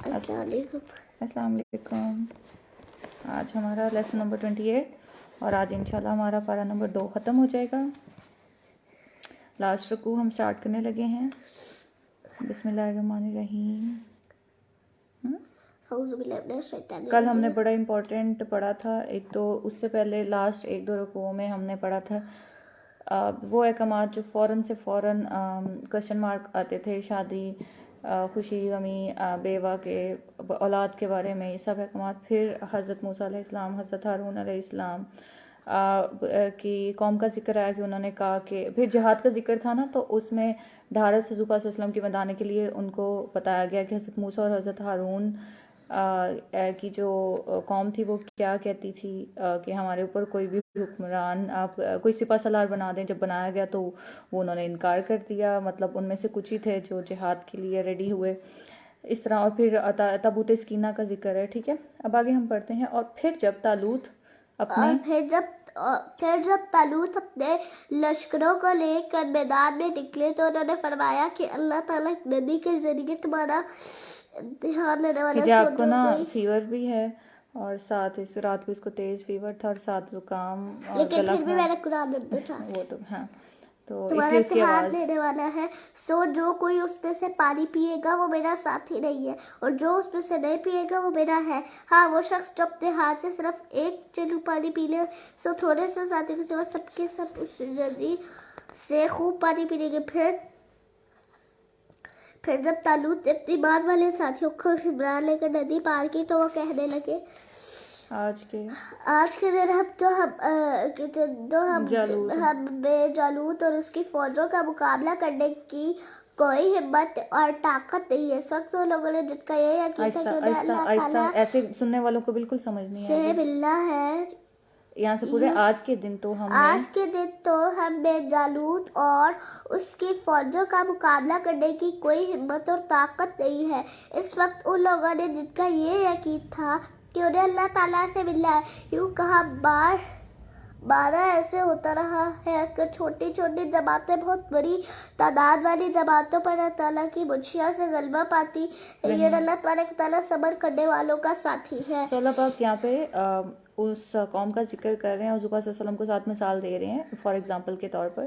अस्सलाम वालेकुम। अस्सलाम वालेकुम। आज हमारा लेसन नंबर 28 और आज इंशाल्लाह हमारा पारा नंबर 2 ख़त्म हो जाएगा। लास्ट रुकू हम स्टार्ट करने लगे हैं। बिस्मिल्लाहिर्रहमानिर्रहीम। कल हमने बड़ा इम्पोर्टेंट पढ़ा था। एक तो उससे पहले लास्ट 1-2 रुकुओं में हमने पढ़ा था वो अहकामात जो फ़ौरन से फ़ौरन क्वेश्चन मार्क आते थे, शादी, खुशी गमी, बेवा के, औलाद के बारे में, ये सब अहकामात। फिर हज़रत मूसा अलैहिस्सलाम, हज़रत हारून अलैहिस्सलाम की कौम का जिक्र आया कि उन्होंने कहा कि फिर जिहाद का जिक्र था ना, तो उसमें ढारस हज़रत पाक सल्लल्लाहु अलैहि वसल्लम की मदाने के लिए उनको बताया गया कि हज़रत मूसा और हज़रत हारून की जो कौम थी वो क्या कहती थी कि हमारे ऊपर कोई भी हुक्मरान आप कोई सिपा सलार बना दें। जब बनाया गया तो वो उन्होंने इनकार कर दिया। मतलब उनमें से कुछ ही थे जो जिहाद के लिए रेडी हुए इस तरह। और फिर ताबूत स्कीना का जिक्र है। ठीक है, अब आगे हम पढ़ते हैं। और फिर जब तालूत तालूत अपने लश्करों को लेकर मैदान में निकले तो उन्होंने फरमाया कि अल्लाह ताला एक नदी के जरिए तुम्हारा इम्तिहान लेने वाला। कि आपको ना फीवर भी है और साथ इस रात को इसको तेज फीवर था और साथ जुकाम और लेकिन गला फिर भी मैंने कुरान में था वो तो हाँ, तो तुम्हारा इसलिए इसकी इम्तिहान आवाज़ लेने वाला है। सो जो कोई उसमें से पानी पिएगा वो मेरा साथी नहीं है और जो उसमें से नहीं पिएगा वो मेरा है। हाँ, वो शख्स जो अपने हाथ से सिर्फ एक चलू पानी पी ले, सो थोड़े से साथी के सिवा सबके सब उस नदी से खूब पानी पी लेंगे। फिर जब तालूत ने अपनी मान वाले साथियों को इमरान लेकर नदी पार की तो वो कहने लगे, आज के दिन हमें जालूत और उसकी फौजों का मुकाबला करने की कोई हिम्मत और ताकत नहीं है। इस वक्त उन लोगों ने जिनका ये यकीन था कि उन्हें अल्लाह ताला ऐसे सुनने वालों को बिल्कुल समझ नहीं से मिलना है, यहाँ से पूरे आज के दिन तो हमें जालूत और उसकी फौजों का मुकाबला करने की कोई हिम्मत और ताकत नहीं है। इस वक्त उन लोगों ने जिनका ये यकीन था कि उन्हें अल्लाह ताला से मिलना है, यूँ कहा बार ऐसे होता रहा है कि छोटी छोटी जमातें बहुत बड़ी तादाद वाली जमातों पर अल्लाह ताला की मुंशिया से गलबा पाती। ये अल्लाह ताला सब्र करने वालों का साथी है। अल्लाह पाक यहाँ पे उस कौम का जिक्र कर रहे हैं और हुज़ूर सल्लल्लाहु अलैहि वसल्लम को साथ मिसाल दे रहे हैं फॉर एग्जांपल के तौर पर।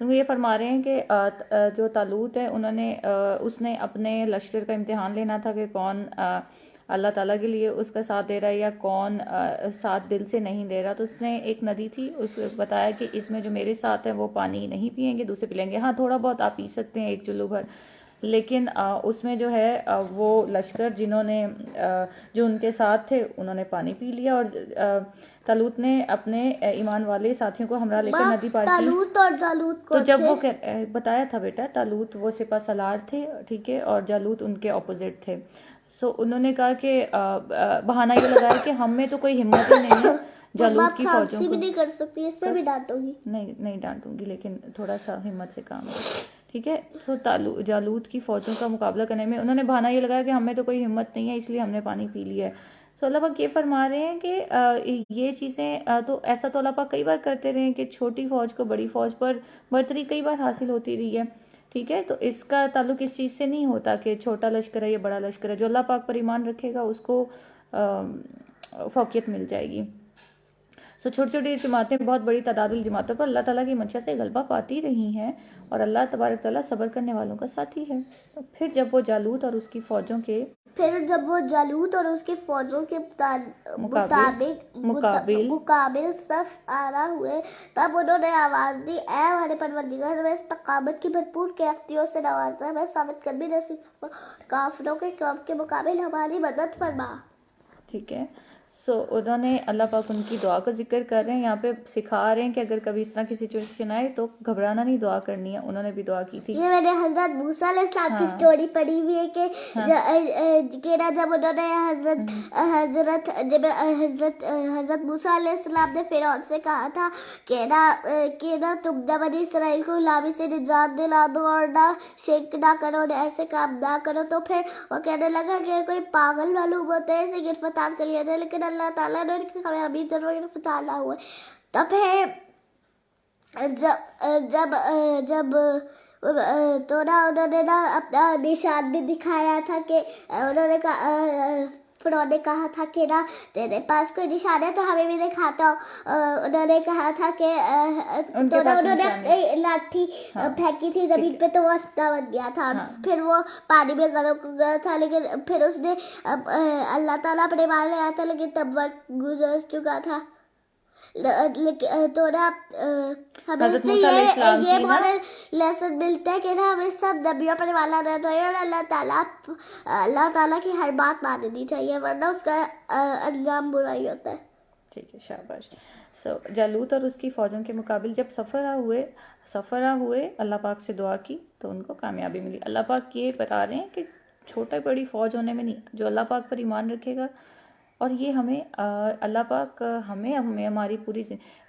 उनको ये फरमा रहे हैं कि जो तालूत है उसने अपने लश्कर का इम्तिहान लेना था कि कौन अल्लाह ताला के लिए उसका साथ दे रहा है या कौन साथ दिल से नहीं दे रहा। तो उसने एक नदी थी, उसको बताया कि इसमें जो मेरे साथ है वो पानी नहीं पियेंगे, दूसरे पी लेंगे। हाँ, थोड़ा बहुत आप पी सकते हैं, एक चुल्लू भर, लेकिन उसमें जो है वो लश्कर जिन्होंने जो उनके साथ थे उन्होंने पानी पी लिया। और तालूत ने अपने ईमान वाले साथियों को हमरा लेकर नदी पार की। तालूत और जालूत को तो जब वो बताया था बेटा, तालूत वो सिपा सलार थे, ठीक है, और जालूत उनके ऑपोजिट थे। सो उन्होंने कहा कि बहाना ये लगाया कि हम में तो कोई हिम्मत ही नहीं है जालूत की फौजों को। भी नहीं कर सकती, इसमें भी डांटूंगी। नहीं डांटूंगी, लेकिन थोड़ा सा हिम्मत से काम है, ठीक है। सो जालूत की फौजों का मुकाबला करने में उन्होंने बहाना ये लगाया कि हमें तो कोई हिम्मत नहीं है, इसलिए हमने पानी पी लिया है। सो अल्लाह पाक ये फरमा रहे हैं कि ये चीज़ें तो ऐसा तो अल्लाह पाक कई बार करते रहे हैं कि छोटी फौज को बड़ी फौज पर बर्तरी कई बार हासिल होती रही है, ठीक है। तो इसका ताल्लुक इस चीज़ से नहीं होता कि छोटा लश्कर है या बड़ा लश्कर है। जो अल्लाह पाक पर ईमान रखेगा उसको फौकियत मिल जाएगी। सो छोटी छोटी जमातें बहुत बड़ी तादाद जमातों पर अल्लाह ताला की मंशा से गलबा पाती रही हैं और अल्लाह तबारक ताला सब्र करने वालों का साथी है। फिर जब वो जालूत और उसकी फौजों के मुकाबिल सफ आरा हुए, तब उन्होंने आवाज दी, ऐ हमारे परवरदिगार, हमें इस्तकामत की भरपूर कैफियतों से नवाजना, हमें साबित कर भी नसीब, काफिरों के कौम के मुकाबिल हमारी मदद फरमा। ठीक है। सो उन्होंने अल्लाह पाक उनकी दुआ का जिक्र कर रहे हैं, यहाँ पे सिखा रहे हैं कि अगर कभी इस तरह की सिचुएशन आए तो घबराना नहीं, दुआ करनी है। उन्होंने भी दुआ की थी। ये मैंने हजरत मूसा अलैहिस्सलाम की स्टोरी पढ़ी हुई है कि जब उन्होंने हजरत मूसा अलैहिस्सलाम ने फिरौन से कहा था कि ना तुम ना बनी इसराइल को गुलामी से निजात दिला दो और ना शिरक ना करो, ना ऐसे काम ना करो। तो फिर वो कहने लगा कि कोई पागल मालूम होता है, इसे गिरफ्तार कर लिया जाए, लेकिन अल्लाह ताला ने उनकी कामयाबी गिरफ्तार ना हुए। तो फिर जब تو نا انہوں نے نا اپنا نشان بھی دکھایا تھا کہ انہوں نے فرعون نے کہا تھا کہ نا تیرے پاس کوئی نشان ہے تو ہمیں بھی دکھاتا ہو. انہوں نے کہا تھا کہ تو نا انہوں نے لاٹھی پھینکی تھی زمین پہ تو وہ اسنا بن گیا تھا. پھر وہ پانی میں غرق ہو گیا تھا, لیکن پھر اس نے اللہ تعالیٰ اپنے مان لیا تھا, لیکن تب وقت گزر چکا تھا. تو نا ہمیں سے یہ بہت لیسن ملتا ہے کہ نا ہمیں سب نبیوں پر ایمان رہنا چاہیے اور اللہ تعالیٰ کی ہر بات ماننی چاہیے, ورنہ اس کا انجام برا ہی ہوتا ہے. ٹھیک ہے, شاباش. جالوت اور اس کی فوجوں کے مقابل جب سفرہ ہوئے اللہ پاک سے دعا کی تو ان کو کامیابی ملی. اللہ پاک یہ بتا رہے ہیں کہ چھوٹا بڑی فوج ہونے میں نہیں, جو اللہ پاک پر ایمان رکھے گا. اور یہ ہمیں اللہ پاک ہمیں ہماری پوری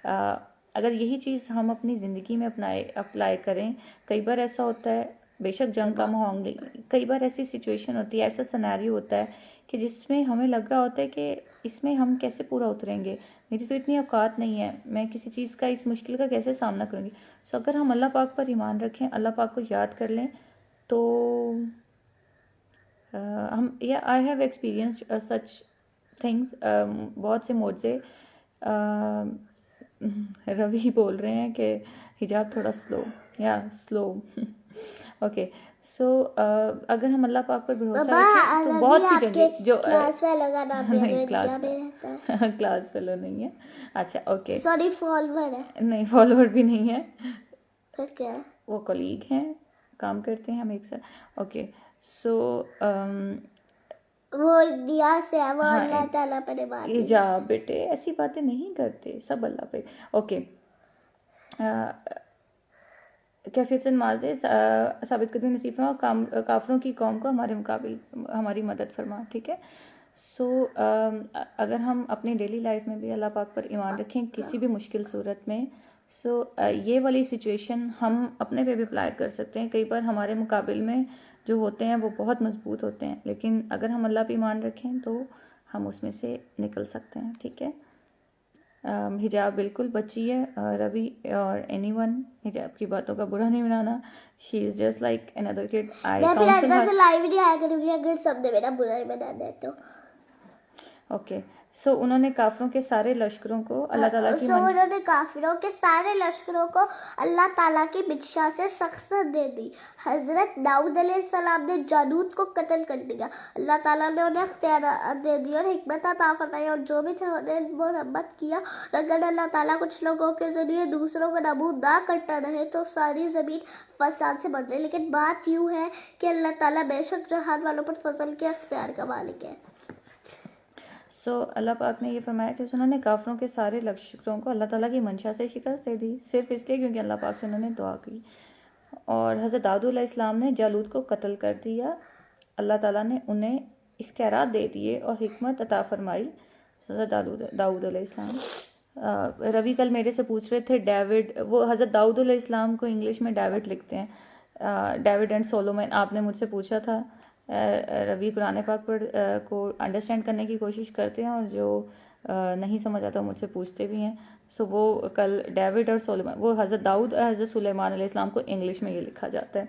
اگر یہی چیز ہم اپنی زندگی میں اپلائی کریں. کئی بار ایسا ہوتا ہے, بے شک جنگ کا ماحول, کئی بار ایسی سچویشن ہوتی ہے, ایسا سینیریو ہوتا ہے کہ جس میں ہمیں لگ رہا ہوتا ہے کہ اس میں ہم کیسے پورا اتریں گے, میری تو اتنی اوقات نہیں ہے, میں کسی چیز کا اس مشکل کا کیسے سامنا کروں گی. اگر ہم اللہ پاک پر ایمان رکھیں, اللہ پاک کو یاد کر لیں تو I have experience such things. بہت سے معجزے. روی بول رہے ہیں کہ حجاب تھوڑا سلو اوکے. سو اگر ہم اللہ پاک پر بھروسہ رکھیں تو بہت سی جگہ جو کلاس فیلو نہیں ہے, اچھا اوکے, سوری فالوور ہے, نہیں فالوور بھی نہیں ہے, پھر کیا ہے, وہ کولیگ ہیں, کام کرتے ہیں ہم ایک ساتھ. اوکے سو وہ انڈیا سے ہے, وہ اللہ تعالیٰ پر ایمان نہیں. جا بیٹے ایسی باتیں نہیں کرتے, سب اللہ پہ. اوکے, کیفیت ماضی ثابت قدمی نصیب فرما, کافروں کی قوم کو ہمارے مقابل ہماری مدد فرما. ٹھیک ہے. سو اگر ہم اپنی ڈیلی لائف میں بھی اللہ پاک پر ایمان رکھیں کسی بھی مشکل صورت میں, سو یہ والی سچویشن ہم اپنے پہ بھی اپلائی کر سکتے ہیں. کئی بار ہمارے مقابل میں جو ہوتے ہیں وہ بہت مضبوط ہوتے ہیں, لیکن اگر ہم اللہ پہ ایمان رکھیں تو ہم اس میں سے نکل سکتے ہیں. ٹھیک ہے. حجاب بالکل بچی ہے. روی اور اینی ون حجاب کی باتوں کا برا نہیں بنانا. She is just like another kid. میں اپنے اندر سے لائیو نہیں آیا کروں گی اگر سب نے میرا برا ہی بنا دیا تو. اوکے. سو انہوں نے کافروں کے سارے لشکروں کو اللہ تعالیٰ کی انہوں نے کافروں کے سارے لشکروں کو اللہ تعالیٰ کی منشا سے شخصیت دے دی. حضرت داؤد علیہ السلام نے جالوت کو قتل کر دیا. اللہ تعالیٰ نے انہیں اختیارات دے دی اور حکمت عطا فرمائی, اور جو بھی چاہے محبت کیا. اگر اللہ تعالیٰ کچھ لوگوں کے ذریعے دوسروں کو نابود نہ کرتا رہے تو ساری زمین فساد سے بڑھ جائے. لیکن بات یوں ہے کہ اللہ تعالیٰ بے شک جہان والوں پر فضل کے اختیار کا مالک ہے. سو اللہ پاک نے یہ فرمایا کہ انہوں نے کافروں کے سارے لشکروں کو اللہ تعالیٰ کی منشا سے شکست دے دی, صرف اس لیے کیونکہ اللہ پاک سے انہوں نے دعا کی. اور حضرت داؤد علیہ السلام نے جالوت کو قتل کر دیا. اللہ تعالیٰ نے انہیں اختیارات دے دیے اور حکمت عطا فرمائی. حضرت داؤد علیہ السلام. روی کل میرے سے پوچھ رہے تھے ڈیوڈ, وہ حضرت داؤد علیہ السلام کو انگلش میں ڈیوڈ لکھتے ہیں, ڈیوڈ اینڈ سولومن. آپ نے مجھ سے پوچھا تھا. روی قرآن پاک پر کو انڈرسٹینڈ کرنے کی کوشش کرتے ہیں اور جو نہیں سمجھ آتا مجھ سے پوچھتے بھی ہیں. سو وہ کل ڈیوڈ اور سولومن, وہ حضرت داؤد اور حضرت سلیمان علیہ السلام کو انگلش میں یہ لکھا جاتا ہے.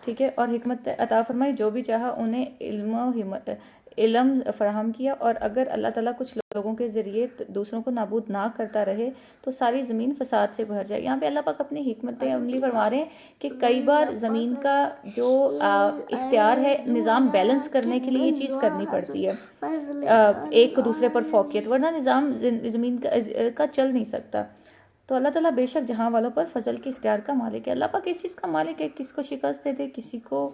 ٹھیک ہے. اور حکمت عطا فرمائی, جو بھی چاہا انہیں علم فراہم کیا. اور اگر اللہ تعالیٰ کچھ لوگوں کے ذریعے دوسروں کو نابود نہ کرتا رہے تو ساری زمین فساد سے بھر جائے. یہاں پہ اللہ پاک اپنی حکمت عملی فرما رہے ہیں کہ کئی بار زمین کا جو اختیار ہے نظام بیلنس کرنے کے لیے یہ چیز کرنی پڑتی ہے, ایک دوسرے پر فوقیت, ورنہ نظام زمین کا چل نہیں سکتا. تو اللہ تعالیٰ بے شک جہاں والوں پر فضل کے اختیار کا مالک ہے. اللہ پاک اس چیز کا مالک ہے, کس کو شکست دے دے, کسی کو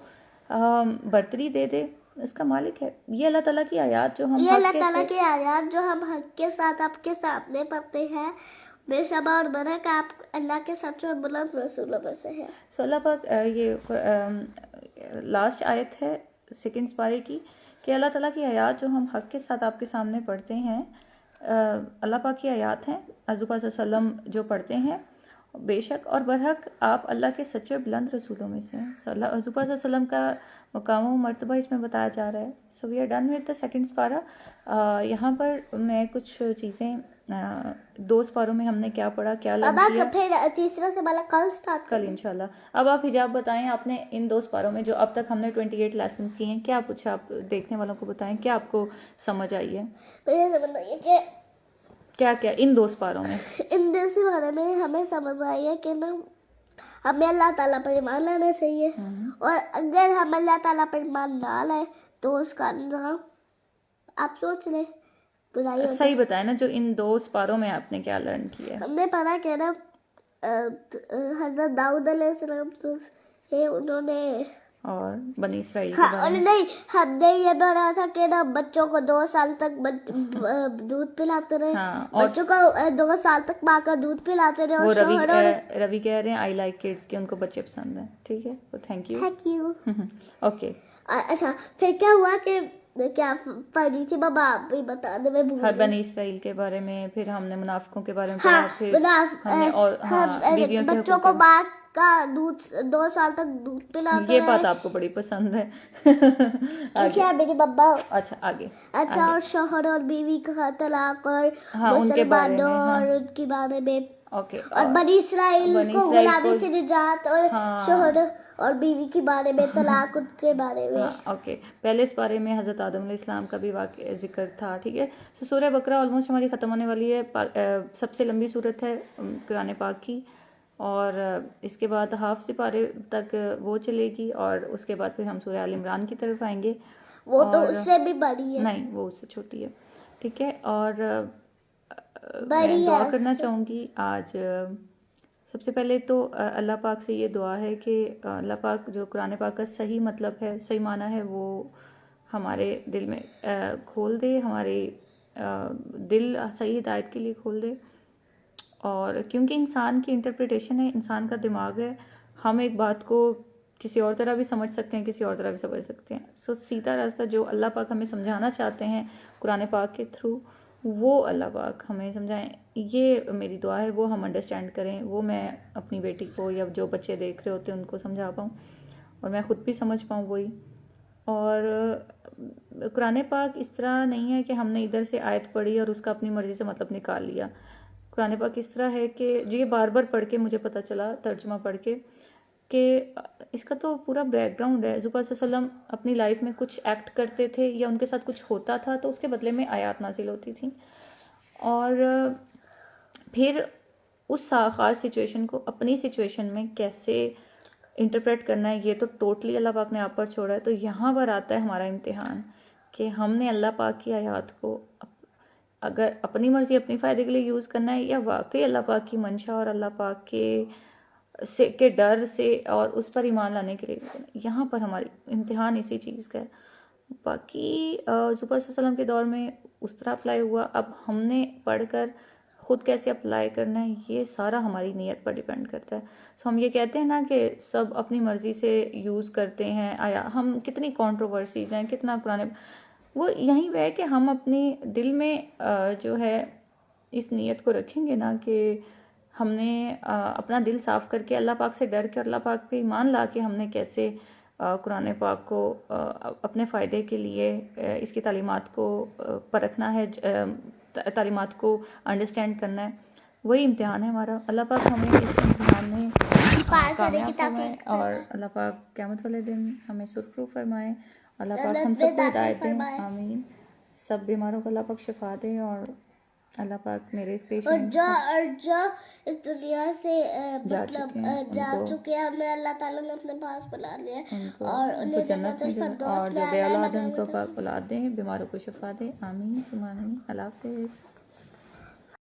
برتری دے دے, اس کا مالک ہے. یہ اللہ تعالیٰ کی آیات جو ہم حق کے ساتھ آپ کے سامنے پڑھتے ہیں, بے شبہ اور برک آپ اللہ کے سچ اور بلند رسولوں میں سے ہے. سو اللہ پاک یہ لاسٹ آیت ہے سیکنڈ پارے کی کہ اللہ تعالیٰ کی آیات جو ہم حق کے ساتھ آپ کے سامنے پڑھتے ہیں, اللہ پاک کی آیات ہیں. حضور صلی اللہ علیہ وسلم جو پڑھتے ہیں بے شک اور برحق آپ اللہ کے سچے بلند رسولوں میں سے ہیں. حضور صلی اللہ علیہ وسلم کا मकाम व मर्तबा इसमें बताया जा रहा है. So we are done with the second para. यहाँ पर मैं कुछ चीज़ें 2 पारों में हमने क्या पढ़ा, क्या लर्न अब किया, फिर तीसरा से वाला कल स्टार्ट कल इंशाल्लाह. अब आप हिजाब बताएं, आपने इन 2 पारों में जो अब तक हमने 28 लेसन्स किए हैं, क्या पूछा, आप देखने वालों को बताएं क्या आपको समझ आई है, मुझे समझ आई है कि क्या क्या इन 2 पारों में. इन देसी बारे में हमें समझ आई है कि ना हमें अल्लाह ताला पर ईमान लाना चाहिए, और अगर हम अल्लाह ताला पर ईमान ना लाए तो उसका अंजाम आप सोच लें, बुराई होता है. सही बताया ना, जो इन 2 पारों में आपने क्या लर्न किया. हमने पढ़ा कि ना हजरत दाऊद अलैहिस्सलाम तो थे, उन्होंने और बनी इसराइल के हाँ, बारे और में. नहीं, हमने ये पढ़ा था कि ना बच्चों को 2 साल तक दूध पिलाते रहे. हाँ, और बच्चों को 2 साल तक माँ का दूध पिलाते रहे. वो और रवि कह रहे हैं आई लाइक किड्स के, उनको बच्चे पसंद हैं. ठीक है, तो thank you. Thank you. Okay. अच्छा, फिर क्या हुआ कि क्या पढ़ी थी बाबा, आप भी बता दे, मैं भूल हर गई. बनी इसराइल के बारे में, फिर हमने मुनाफिकों के बारे में हाँ, पढ़ा, फिर हमने और बीवियों के बच्चों हुकूक को के- माँ का दूध 2 साल तक दूध पिलाते ये रहे. बात आपको बड़ी पसंद है. क्या आगे. मेरी बब्बा. अच्छा आगे. अच्छा, और शोहर और बीवी का तलाक, और हाँ, उनके बारे में, मुसलमानों हाँ. और उनके बारे में, ओके. और बनी इसराइल बनी को इसराइल गुलामी को- से निजात, और हाँ. शोहर और बीवी के बारे में, तलाक उनके बारे में. हाँ, ओके. पहले इस बारे में हज़रत आदम अलैहिस्सलाम का भी वाक़या जिक्र था. ठीक है. तो सूरह बकरा ऑलमोस्ट हमारी ख़त्म होने वाली है. सबसे लंबी सूरत है कुरान पाक की, और इसके बाद हाफ से पारे तक वो चलेगी, और उसके बाद फिर हम सूरह आल इमरान की तरफ आएंगे. वो तो और- उससे भी बड़ी है. नहीं, वो उससे छोटी है. ठीक है. और बड़ी मैं दुआ है. करना चाहूँगी आज. सबसे पहले तो अल्लाह पाक से ये दुआ है कि अल्लाह पाक जो कुरान पाक का सही मतलब है, सही माना है, वो हमारे दिल में खोल दे, हमारे दिल सही हिदायत के लिए खोल दे. और क्योंकि इंसान की इंटरप्रिटेशन है, इंसान का दिमाग है, हम एक बात को किसी और तरह भी समझ सकते हैं, किसी और तरह भी समझ सकते हैं. सो सीधा रास्ता जो अल्लाह पाक हमें समझाना चाहते हैं कुरान पाक के थ्रू, वो अल्लाह पाक हमें समझाएं. ये मेरी दुआ है, वो हम अंडरस्टैंड करें, वो मैं अपनी बेटी को या जो बच्चे देख रहे होते हैं उनको समझा पाऊँ, और मैं ख़ुद भी समझ पाऊँ वही. और कुरान पाक इस तरह नहीं है कि हमने इधर से आयत पढ़ी और उसका अपनी मर्ज़ी से मतलब निकाल लिया. कुरान पाक इस तरह है कि जो ये बार बार पढ़ के मुझे पता चला, तर्जुमा पढ़ के, कि इसका तो पूरा बैकग्राउंड है. ज़ुबान सल्लम अपनी लाइफ में कुछ एक्ट करते थे या उनके साथ कुछ होता था तो उसके बदले में आयात नाजिल होती थी, और फिर उस ख़ास सिचुएशन को अपनी सिचुएशन में कैसे इंटरप्रेट करना है, ये तो टोटली अल्लाह पाक ने आप पर छोड़ा है. तो यहाँ पर आता है हमारा इम्तिहान कि हमने अल्लाह पाक की आयात को अगर अपनी मर्ज़ी, अपनी फ़ायदे के लिए यूज़ करना है, या वाकई अल्लाह पाक की मंशा और अल्लाह पाक के डर से और उस पर ईमान लाने के लिए. यहाँ पर हमारी इम्तिहान इसी चीज़ का है. बाकी ज़ुबान सल्लम के दौर में उस तरह अप्लाई हुआ, अब हमने पढ़कर ख़ुद कैसे अप्लाई करना है, ये सारा हमारी नीयत पर डिपेंड करता है. सो हम ये कहते हैं ना कि सब अपनी मर्ज़ी से यूज़ करते हैं, आया हम कितनी कंट्रोवर्सीज़ हैं, कितना कुरान, वो यहीं पे है कि हम अपने दिल में जो है इस नीयत को रखेंगे ना कि हमने अपना दिल साफ़ करके अल्लाह पाक से डर के अल्लाह पाक पे ईमान ला के हमने कैसे कुरान पाक को अपने फ़ायदे के लिए इसकी तालीमात को परखना है, तालीमात को अंडरस्टैंड करना है. वही इम्तिहान है हमारा. अल्लाह पाक हमें इस इम्तिहान में कामयाब फरमाए, और अल्लाह पाक क़यामत वाले दिन हमें सुरखरू फरमाए. अल्लाह पाक हम सबको हिदायत दें. आमीन. सब बीमारों को अल्लाह पाक शिफा दे, और अल्लाह पाक मेरे पेशेंट जो इस दुनिया से जा मतलब चुके हैं, जा उनको- चुके हैं, हमें अल्लाह ताला ने अपने पास बुला लिया है, उनको और उन्हें जन्नत में जन्नत और जो बे औलाद हैं उनको पाक औलाद दें, बीमारों को शिफा दें. आमीन सुमा आमीन. अल्लाह हाफ़िज़.